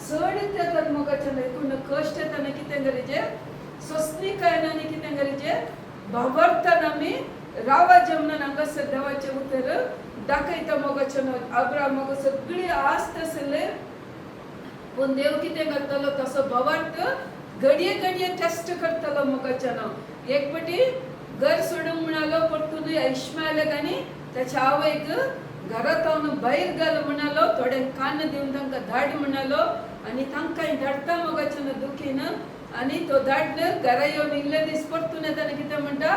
चड येतात मोगाचें देखून कश्ट येताना कितें करीचें सोंसणीकायेन आनी कितें करीचें भावार्थान आमी रावा जेवणान हांगासर देवाचें उतर दाखयता मोगाचें आब्रामाक सगळी आस्त आसले पूण देव कितें करतलो तसो भावार्थ घडये घडये टेस्ट करतलो मोगाचें एक फावटी घर सोडूंक म्हणालो परतून इश्मायलाक आनी ताच्या आवयक घरांत भायर घाल म्हणालो थोडे कान दिवन तांकां धाड म्हणालो आनी तांकां धाडटा मोगाचें दुखीन आनी तो धाडन घरा येवन इल्ले दीस परतून येताना कितें म्हणटा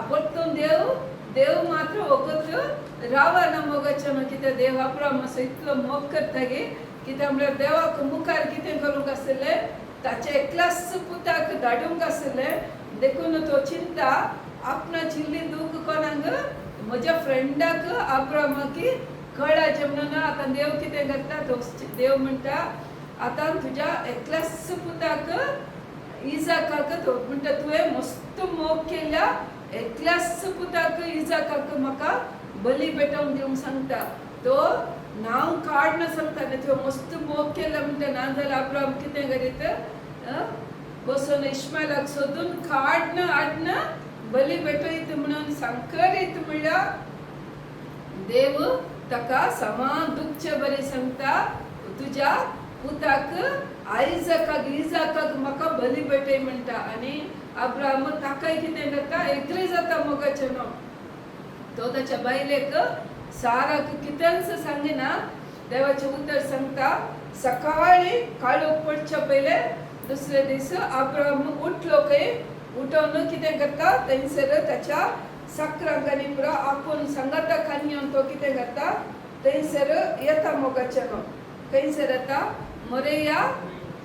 परतून देव मात्र वगत रावना मोगाचें कितें देव आब्रामाचो इतलो मोग करता गे कित्याक म्हळ्यार देवाक मुखार कितें करूंक आसलें ताचे एकल्याच पुताक धाडूंक आसलें देखून तो चिंता आपणाची इल्ली दूख कोणाक म्हज्या फ्रेंडाक आब्रामाक कळाचें म्हणून आतां देव कितें करता तो देव म्हणटा आतां तुज्या एकल्याच पुताक इजाकाक तो म्हणटा तुवें मस्त मोग केल्या एकल्याच पुताक इजाकाक म्हाका बली पेटोवंक दिवंक सांगता तो नांव काडना सांगता तुवें मस्त मोग केला म्हणटा ना जाल्यार आब्राम कितें करीत बसून इश्मायलाक सोदून काडना हाडना बली पेटयत म्हणून सांकरीत म्हणल्यार देव ताका समान दुखचें बरें सांगता तुज्या पुताक इजाकाक म्हाका बली भेटय म्हणटा आनी अब्राहम ताकाय कितें करता एग्री जाता मोगाचें तो त्याच्या बायलेक साराक कितेंच सांगिना देवाचे उतर सांगता सकाळी काळोख पडच्या पयले दुसरे दीस अब्राहम उठलो काय उठोवन कितें करता थंयसर त्याच्या साकरांक आनी पुरो आपूण सांगाता कान्योन तो कितें करता थंयसर येता मोगाचें खंयसर येता मोरया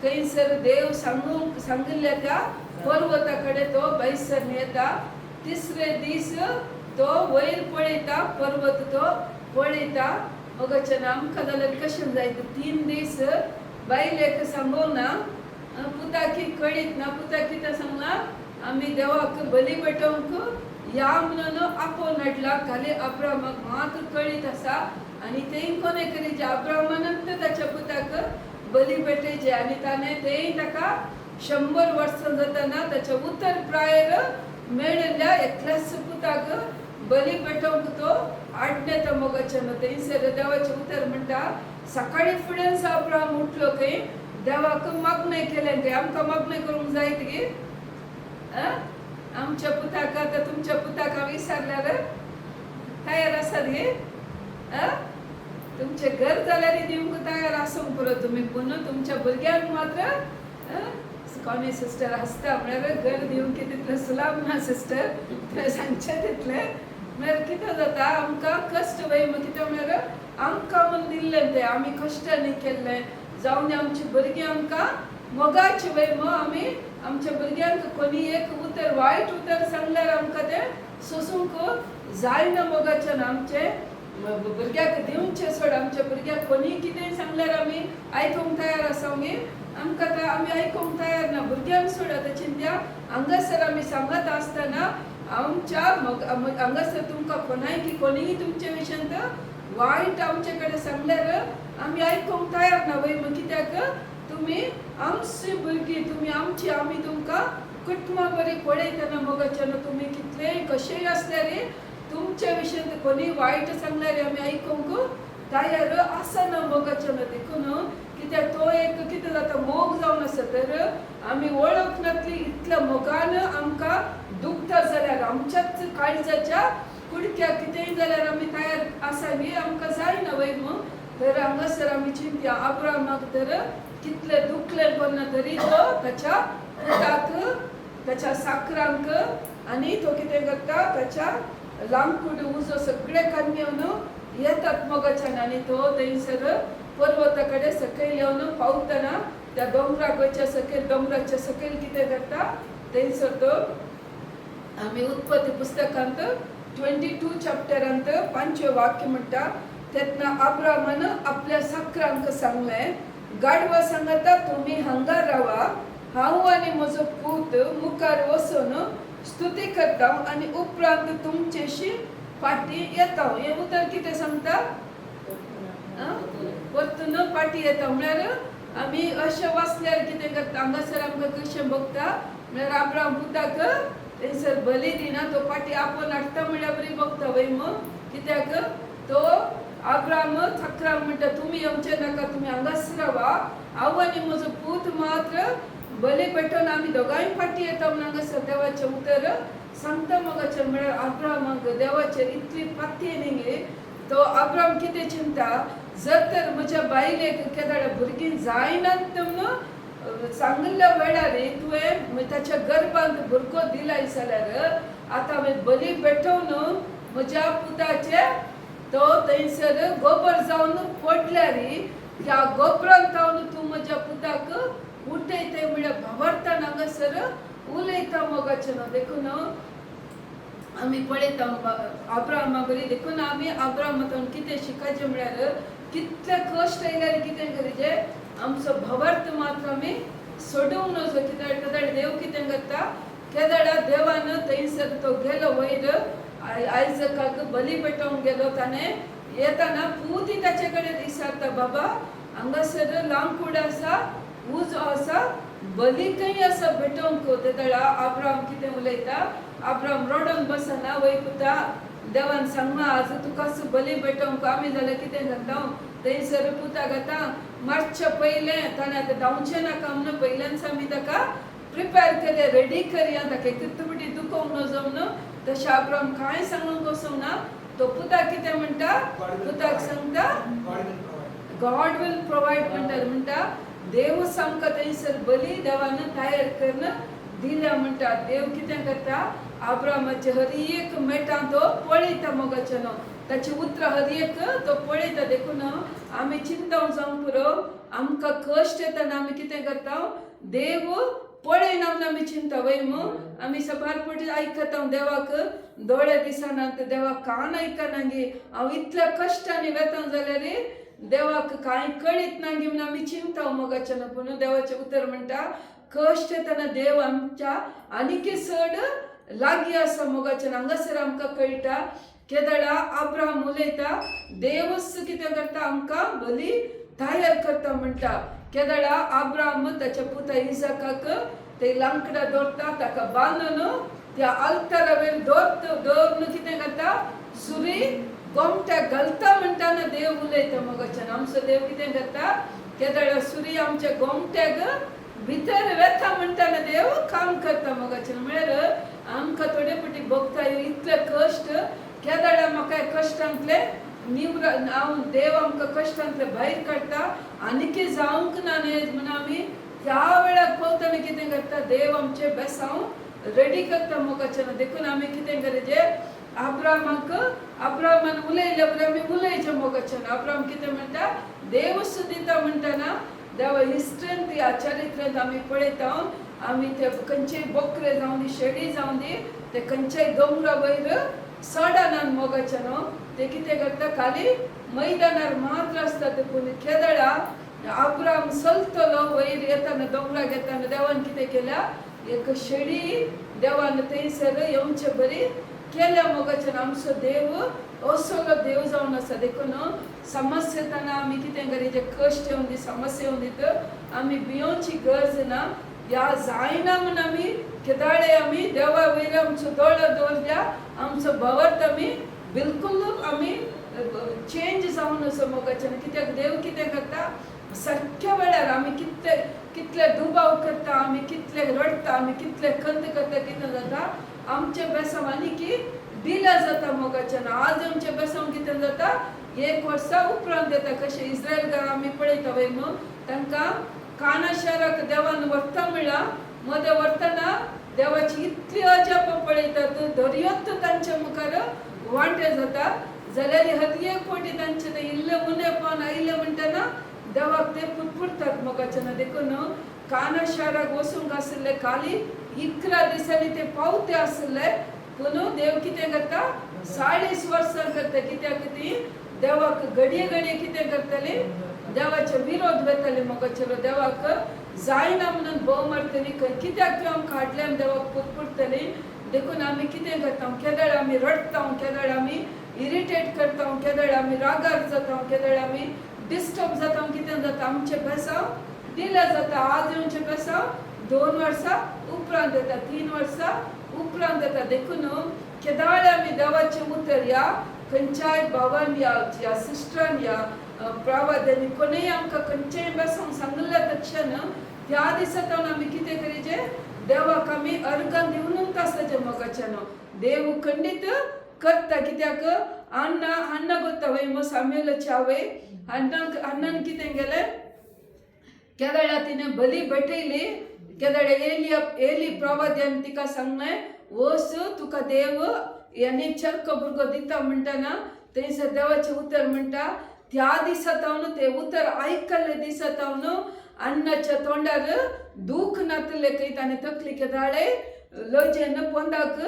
खंयसर देव सांगिल्ल्या त्या पर्वता कडेन तो बैसर येता तिसरे दीस तो वयर पळयता पर्वत तो पळयता मोगाचें आमकां जाल्यार कशें जायत 3 दीस बायलेक सांगोना पुताकी कळीत ना पुता कितें सांगला आमी देवाक बली पेटोवंक या म्हणून आपोवन हाडला खाली अब्राहमाक मात्र कळीत आसा आनी तें कोणें करी जे अब्राहमानंत ताच्या पुताक बली पेटयचे आनी ताणें तें ताका 100 वर्सां जाताना ताच्या उतर प्रायर मेळिल्ल्या एकल्याच पुताक बली पेटोवंक तो आडनेता मोगाचें थंयसर देवाचें उतर म्हणटा सकाळी फुडें अब्राहम उठलो खंय देवाक मागणें केलें खंय आमकां मागणें करूंक जाय गे आमच्या पुताक आतां तुमच्या पुताक हांव विचारल्यार तयार आसात गे तुमचे घर जाल्यार दिवंक तयार आसूंक पुरो तुमी पूण तुमच्या भुरग्यांक मात्र कोणी सिस्टर आसता म्हळ्यार घर दिवंक तितलें सुलाभ ना सिस्टर थंय सांगचें तितलें म्हळ्यार कितें जाता आमकां कश्ट वयम कितें म्हळ्यार आमकां म्हूण दिल्लें तें आमी कश्टांनी केल्लें जावन आमची भुरगीं आमकां मोगाची वयम आमी आमच्या भुरग्यांक कोणी एक उतर वायट उतर सांगल्यार आमकां तें सोसूंक जायना मोगाचें आमचे भुरग्याक दिवचे सोड आमच्या भुरग्याक कोणी कितें सांगल्यार आमी आयकूंक तयार आसा गे आमकां तें आमी आयकूंक तयार ना भुरग्यांक सोड आतां चिंत्या हांगासर आमी सांगत आसतना आमच्या हांगासर तुमकां कोणाय की कोणीय तुमचे विशयांत वायट आमचे कडेन सांगल्यार आमी आयकूंक तयार ना वय कित्याक तुमी आमची भुरगीं तुमी आमची आमी तुमकां कुटुंबा बरी पळयतना मोगाचें तुमी कितलेंय कशेंय आसल्यार तुमच्या विशयांत कोणी वायट सांगल्यार आमी आयकूंक तयार आसना मोगाचें देखून कित्याक तो एक कितें जाता मोग जावन आसा तर आमी वळख नातली इतल्या मोगान आमकां दुखता जाल्यार आमच्याच काळजाच्या कुडक्याक कितेंय जाल्यार आमी तयार आसा गे आमकां जायना वय तर हांगासर आमी चिंत्या अब्राहमाक तर कितलें दुखलें कोन्ना तरी तो ताच्या पुताक ताच्या साकरांक आनी तो कितें करता ताच्या लांकूड उजो सगळे कान्योन येतात मोगाच्यान आनी तो थंयसर पर्वता कडेन सकयल येवन पावतना त्या दोंगराक वयच्या सकयल दोंगराच्या सकयल कितें करता थंयसर तो आमी उत्पत्ती पुस्तकांत 22 चॅप्टरांत 5वें वाक्य म्हणटा तेन्ना अब्राहमान आपल्या साकरांक सांगलें गाडवा सांगता तुमी हांगा रावा हांव आनी म्हजो पूत मुखार वचून स्तुती करता आनी उपरांत तुमचेशी फाटी येता हें उतर कितें सांगता परतून फाटी येता म्हळ्यार आमी अशें वाचल्यार कितें करता हांगासर आमकां कशें बगता म्हळ्यार अब्राहम पुताक थंयसर बली दिना तो फाटी आपोवन हाडटा म्हळ्यार बरी बगता वय कित्याक तो अब्राहम साकरांक म्हणटा तुमी येवचे नाका तुमी हांगाच रावा हांव आनी म्हजो पूत मात्र बली पेटोवन आमी दोगांय फाटी येता म्हण हांगासर देवाचें उतर सांगता मोगाचें म्हळ्यार अब्राहमाक देवाचेर इतली पाती न्ही तो अब्राहम कितें चिंता जर तर म्हज्या बायलेक केदार भुरगीं जायनात म्हणून सांगिल्ल्या वेळार तुवें ताच्या गर्भांत भुरगो दिलाय जाल्यार आतां हांवें बली पेटोवन म्हज्या पुताचे तो थंयसर गोबर जावन पडल्यार ह्या गोबरांत जावन तूं म्हज्या पुताक उठयते म्हळ्यार भावार्थान हांगासर उलयता मोगाचें देखून आमी पळयता अब्राहमा बरी देखून आमी अब्राहमातून कितें शिकायचें म्हळ्यार कितले कश्ट येयल्यार कितें करीचें आमचो भावार्थ मात्र आमी सोडूंक नजो कित्याक देव कितें करता केदार देवान थंयसर तो गेलो वयर आयजकाक बली पेटोवंक गेलो ताणें येताना पुती ताचे कडेन विचारता बाबा हांगासर लांकूड आसा उजो आसा बलीकय आसा पेटोवंक तेदळा अब्राहम कितें उलयता अब्राहम रडोन बसना वय पुता देवान सांगमा आज तुका बली भेटोवंक आमी जाल्यार कितें करता थंयसर पुता घाता मातशे पयले ताणें आतां धांवचें नाका म्हणून पयल्यानच आमी ताका प्रिपेर केलें रेडी करया ताका कितबडी दुखोवंक नजो म्हणून तशें अब्राम कांय सांगूंक वचोंक ना तो पुताक कितें म्हणटा पुताक सांगता गॉड विल प्रोवायड म्हणटा देवच आमकां थंयसर बली देवान तयार करून दिल्या म्हणटा देव कितें करता अब्रामाचे हर एक मेटां तो पळयता मोगाचे न्हू ताची उतरां हर एक तो पळयता देखून आमी चिंताव जावंक पुरो आमकां कश्ट येताना आमी कितें करता देव पळयना म्हणून आमी चिंता वयम आमी सबार फावटी आयकता देवाक दोळे दिसना देवाक कान आयकना गे हांव इतल्या कश्टांनी वेता जाल्यार देवाक कांय कळीत ना गे म्हणून आमी चिंता मोगाचे न्हू पूण देवाचें उतर म्हणटा कश्ट येताना देव आमच्या आनीक चड लागीं आसा मोगाचें हांगासर आमकां कळटा केदळा अब्राहम उलयता देवच कितें करता आमकां बली तयार करता म्हणटा केदळा अब्राहम ताच्या पुता इसाकाक ते लांकडां दवरता ताका बांदून त्या आल्तारा वयर दवरून कितें करता सुरी गोमट्याक घालता म्हणटाना देव उलयता मोगाच्यान आमचो देव कितें करता केदळा सुरी आमच्या गोमट्याक भितर वेता म्हणटाना देव काम करता मोगाच्यान म्हळ्यार आमकां थोडे फावटी भोगता इतले कश्ट केदळा म्हाका कश्टांतले हांव देव आमकां कश्टांतले भायर काडटा आनीक जावंक ना न्ही म्हणून आमी त्या वेळार पळयतना कितें करता देव आमचे बेसांव रेडी करता मोगाच्यान देखून आमी कितें करचें अब्राहमान उलयले बरें आमी उलयचें मोगाच्यान अब्राहम कितें म्हणटा देवच दिता म्हणटाना देवा हिस्ट्रींत ह्या चरित्रांत आमी पळयता आमी ते खंयचेय बोकरे जावं दी शेळी जावं दी ते खंयच्याय दोंगरा वयर सडनान मोगाच्यान ते कितें करता खाली मैदानार मात्र आसता ते पूण केदळा अब्राहम चलतलो वयर येताना दोंगराक येताना देवान कितें केल्या एक शेळी देवान थंयसर येवचे बरी केल्या मोगाच्यान आमचो देव असलो देव जावन आसा देखून समस्या येताना आमी कितें करीत कश्ट येवन दी समस्या येवन दीत आमी भियोवची गरज ना या जायना म्हणून आमी केदाळे आमी देवा वयर आमचो दोळो दवरल्या आमचो भवर्त आमी बिलकुल आमी चेंज जावन असो मोगाच्यान कित्याक देव कितें करता सारक्या वेळार आमी कितले दुबाव करता आमी कितले रडटा आमी कितले खंत करता कितें जाता आमचे बेसांव आनीक दिल्या जाता मोगाच्यान आज आमचे बेसांव कितें जाता 1 वर्सा उपरांत येता कशें इस्रायल घरा आमी पळयता वय न्हू तांकां काना शाराक देवान व्हरता म्हणला मदें व्हरतना देवाची इतली अजाप पळयतात दर्योत तांच्या मुखार वांटे जाता जाल्यार हर एक फावटी तांचे ते इल्ले उणेपण आयले म्हणटना देवाक ते पुरपुरतात मोगाच्यान देखून काना शाराक वचूंक आसले खाली 11 दिसांनी ते पावते आसले पूण देव कितें करता 40 वर्सां करता कित्याक ती देवाक घडये कितें करतली देवाचे विरोध वेतले मोगाचेर देवाक जायना म्हणून भोव मारतली कित्याक आमकां हाडले आनी देवाक पुरपुरतली देखून आमी कितें करता केदळ आमी रडटा केदळ आमी इरिटेट करता केदळ आमी रागार जाता केदळ आमी डिस्टर्ब जाता कितें जाता आमचे बेसांव दिल्या जाता आज आमचे बेसांव 2 वर्सां उपरांत येता 3 वर्सां उपरांत येता देखून केदाळे आमी देवाचें उतर या खंयच्याय भावान या सिस्टरान या प्रावाद्यांनी कोणीय आमकां खंयचेय बेसांव सांगल्या तक्षण त्या दिसांतून आमी कितें करीचें देवाक आमी अर्गां दिवनूच आसचें मोगाच्यान देव खंडीत करता कित्याक अन्न करता वय साम्युएलाचे आवय अन्नान कितें केलें केदळा तिणें बली भेटयली केदळे एली प्रवाद्यान तिका सांगलें वस तुका देव यानी चर्क भुरगो दिता म्हणटना थंयसर देवाचें उतर म्हणटा त्या दिसांतावन ते उतर आयकल्ले दिसांतावन अन्नाच्या तोंडार दूख नातले कयत आनी तकली केदाळे लजेन पोंदाक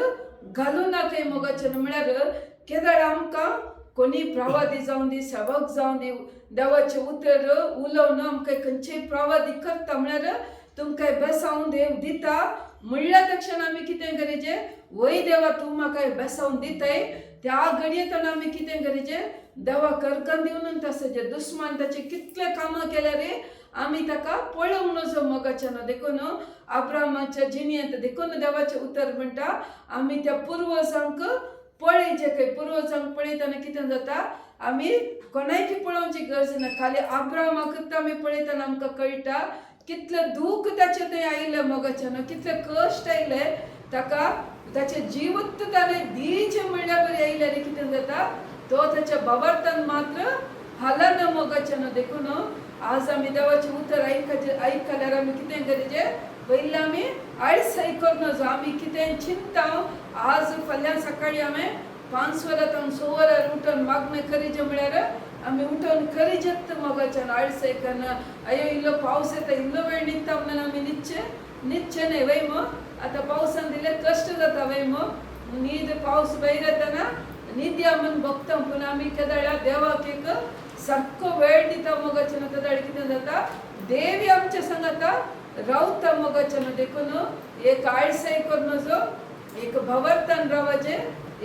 घालूं नाका मोगाचें म्हळ्यार केदाळ आमकां कोणी प्रवादी जावन दी सेवक जावन दी देवाचें उतर उलोवन आमकां खंयचेय प्रवादी करता म्हळ्यार तुमकां बेसांव देव दिता म्हणल्या तक्षण आमी कितें करीचें वय देवा तूं म्हाका बेसांव दिताय त्या घडयेंतून आमी कितें करीचें देवाक अर्गां दिवन तशें दुस्मान ताचे कितले कामां केल्यार आमी ताका पळोवंक नजो मोगाच्यान देखून अब्राहमाच्या जिणेंत देखून देवाचें उतर म्हणटा आमी त्या पुर्वजांक पळयचे खंय पुर्वजांक पळयतना कितें जाता आमी कोणायकी पळोवची गरज ना खाली अब्राहमाकूच आमी पळयतना आमकां कळटा कितलें दूख ताचे थंय आयिल्लें मोगाच्यान कितले कश्ट आयले ताका ताचे जिवूत ताणें दिवचें म्हणल्यार बरें आयलें आनी कितें जाता तो ताच्या भावार्थान मात्र हालना मोगाच्यान देखून आज आमी देवाचें उतर आयकल्यार आमी कितें गरजेचें पयलीं आमी आयज आयकोन नजो आमी कितें चिंता आज फाल्यां सकाळीं हांवें 5 वरां 6 वरां उठोन मागणें करीचें म्हळ्यार आमी उठोन करीचेत मोगाच्यान आयज आयकन अयो इल्लो पावस येता इल्लो वेळ न्हिदता म्हणून आमी न्हिदचे न्हय वय मो आतां पावसान दिले कश्ट जाता वय मो न्हीद पावस भायर येतना न्हिदया म्हूण बगता पूण आमी केदाळ्या देवाक एक सारको वेळ दिता मोगाच्यान केदाळ कितें जाता देवी आमच्या सांगाता रावता मोगाच्यान देखून एक आळसाय करून नजो एक भवर्तान रावचे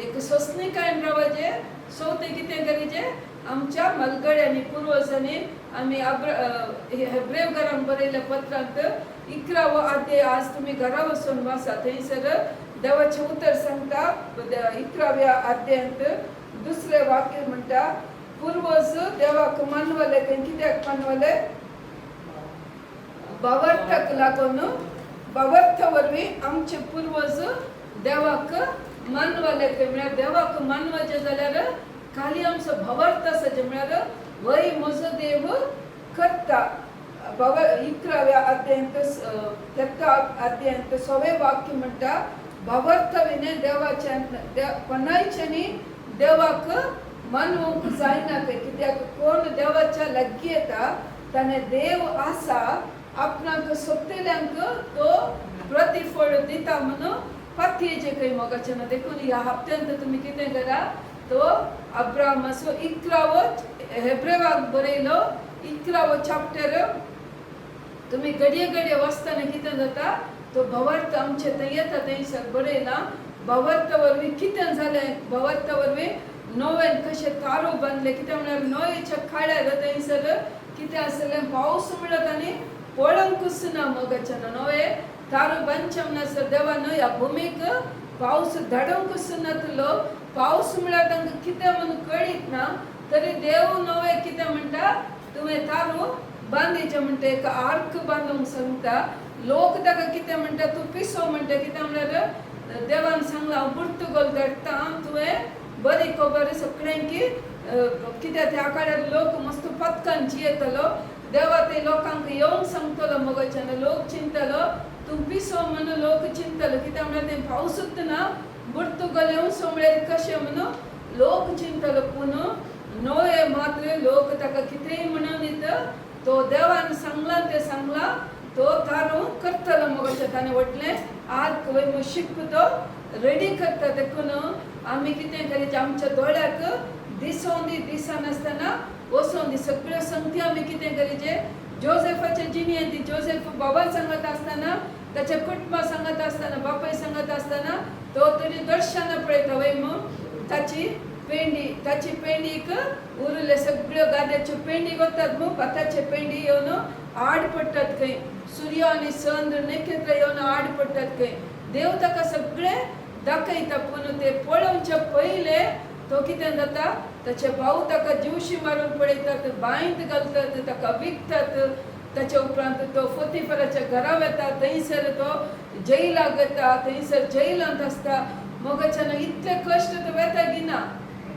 एक सोसणिकायन रावचे सो ते कितें करीचें आमच्या मलगड्यांनी पुर्वजांनी आमी हेब्रेव घरांत बरयल्या पत्रांत 11वो अध्याय आज तुमी घरा वचून वाचा थंयसर देवाचें उतर सांगता 11व्या अध्यायांत दुसरें वाक्य म्हणटा पुर्वज देवाक मानवले कित्याक मानवले भावार्थाक लागून भावार्था वरवीं आमचे पुर्वज देवाक मानवले म्हळ्यार देवाक मानवाचें जाल्यार खाली आमचो भावार्थ आसाचे म्हळ्यार वय म्हजो देव करता 11व्या अध्यायांत 6वें वाक्य म्हणटा भावार्थ विने देवाच्या कोणायच्यानी देवाक मानवूंक जायना ते कित्याक कोण देवाच्या लागीं येता ताणें देव आसा आपणाक सोबतल्यांक तो प्रतिफळ दिता म्हणून पातयेचे खंय मोगाच्यान देखून ह्या हप्त्यांत तुमी कितें करा तो अब्राहमाचो 11वो हेब्रेवाक बरयलो 11वो चॅप्टर तुमी घडये वाचतना कितें जाता तो भावार्थ आमचे थंय येता थंयसर बरयला भावार्था वरवीं कितें जालें भावार्था वरवीं नोवेन कशें तारू बांदले कितें म्हळ्यार नोयेच्या खाड्यार थंयसर कितें आसलें पावस म्हणत आनी पळोवंकूच ना मोगाच्यान नोवे तारू बांदचे म्हणसर देवान ह्या भुमीक पावस धाडोवंकूच नासलो पावस म्हळ्यार तांकां कितें म्हणून कळीत ना तरी देव नोवे कितें म्हणटा तुवें तारू बांदीचें म्हणटा एक आर्क बांदूंक सांगता लोक ताका कितें म्हणटा तूं पिसो म्हणटा कितें म्हळ्यार देवान सांगलां हांव पुर्तुगल धाडटा तुवें बरी खबर सगळ्यांकी कित्याक त्या काळार लोक मस्त पथकान जियेतलो देवा ते लोकांक येवंक सांगतलो मोगाच्यान लोक चिंतलो तूं पिसो म्हणून लोक चिंतलो कित्याक म्हळ्यार तें पावसूच ना पुर्तुगल येवं सो म्हळ्यार कशें म्हणून लोक चिंतलो पूण नोये मात्र लोक ताका कितेंय म्हणून येता तो देवान सांगला ते सांगला तो तारू करतलो मोगाचें ताणें वटलें आर्क वय शिप तो रेडी करता देखून आमी कितें करीत आमच्या दोळ्याक दिसोंदी दिसनासतना वचोंदी सगळ्यो संगती आमी कितें करीचें जोसेफाचे जिणेंत जोसेफ बाबा सांगत आसतना ताच्या कुटुंबा सांगत आसतना बापाय सांगत आसतना तो तरी दर्शनां पळयता वय ताची पेंडीक उरले सगळ्यो गाद्याच्यो पेंडी वतात मग भाताचे पेंडी येवन आड पडटात खंय सूर्य आनी चंद्र नखेत्र येवन आड पडटात खंय देव ताका सगळें दाखयता पूण ते पळोवचे पयले तो कितें जाता ताचे भाव ताका जिवशी मारून पळयतात बांयत घालतात ताका विकतात ताचे उपरांत तो फोतिफराच्या घरा वता थंयसर तो जैलाक वता थंयसर जैलांत आसता मोगाच्यान इतले कश्ट तो वेता गिना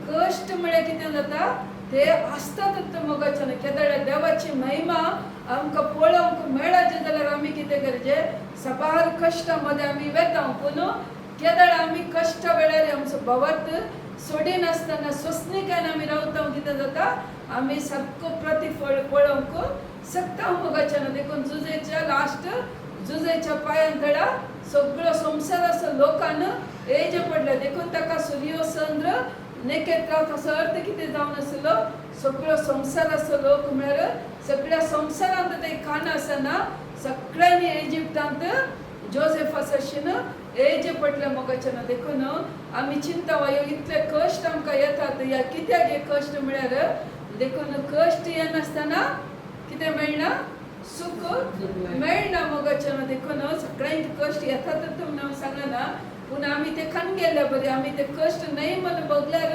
कश्ट म्हळ्यार कितें जाता ते आसतातच मोगाच्यान केदाळ्या देवाची महिमा आमकां पळोवंक मेळचे जाल्यार आमी कितें करचें सबार कश्टा मध्ये आमी वेता पूण केदाळ्या आमी कश्ट वेळार आमचो भवार्थ सोडिनासतना सोसणिकायन आमी रावता कितें जाता आमी सारको प्रतिफळ पळोवंक शकता मोगाच्यान देखून जुजेच्या लास्ट जुजेच्या पांयान थडा सगळो संवसाराचो लोकान हेजे पडले देखून ताका सूर्य चंद्र नखेत्र ताचो अर्थ कितें जावन आसलो सगळो संवसाराचो लोक म्हळ्यार सगळ्या संवसारांत ते खाण आसना सगळ्यांनी इजिप्तांत जोसेफ आशिन हेजे पडले मोगाच्यान देखून आमी चिंता वा इतले कश्ट आमकां येतात या कित्याक हे कश्ट म्हळ्यार देखून कश्ट येनासतना कितें मेळना सूख मेळना मोगाच्यान देखून सगळ्यांक कश्ट येतात म्हणून सांगना पूण आमी ते खान गेले बरे आमी ते कश्ट नाही म्हणून बघल्यार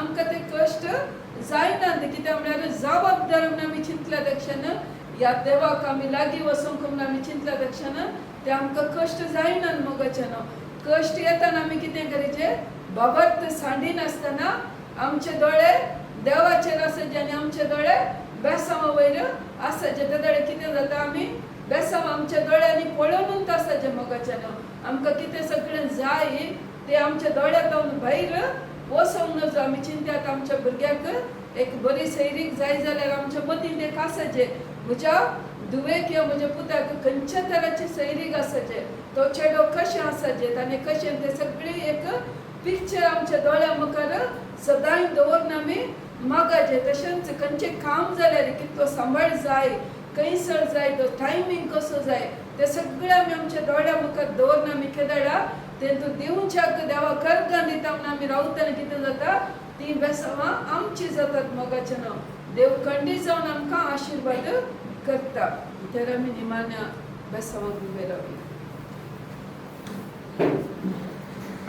आमकां ते कश्ट जायनात कित्याक म्हळ्यार जबाबदार म्हणून आमी चिंतल्या पेक्षान ह्या देवाक आमी लागीं वचूंक म्हणून आमी चिंतल्या पेक्षान ते आमकां कश्ट जायनात मोगाच्यान कश्ट येताना आमी कितें करचें बाबत सांडिनासतना आमचे दोळे देवाचेर आसाचे आनी आमचे दोळे बेसांवा वयर आसाचे ते दोळे कितें जाता आमी बेसांव आमच्या दोळ्यांनी पळोवनूच आसाचे मोगाच्यान आमकां कितें सगळें जाय ते आमच्या दोळ्यांतल्यान भायर वचोंक नजो आमी चिंत्यात आमच्या भुरग्याक एक बरी सैरीक जाय जाल्यार आमच्या मतींत एक आसाचे म्हज्या धुवेक किंवा म्हज्या पुताक खंयच्या तराची सैरीक आसाचे तो चेडो कशें आसाचे आनी कशें ते सगळी एक पिक्चर आमच्या दोळ्या मुखार सदांच दवरून आमी मागाचे तशेंच खंयचें काम जाल्यार कितलो सांबाळ जाय खंयसर जाय तो टायमींग कसो जाय ते सगळें आमी आमच्या दोळ्या मुखार दवरून आमी केदाडा तेतून दिवच्याक देवा कर्गां दिता म्हणून आमी रावतना कितें जाता ती बेसांवां आमची जातात मोगाच्यान देव खंडी जावन आमकां आशिर्वाद करता तर आमी निमाण्या बेसांवाक उबे रावया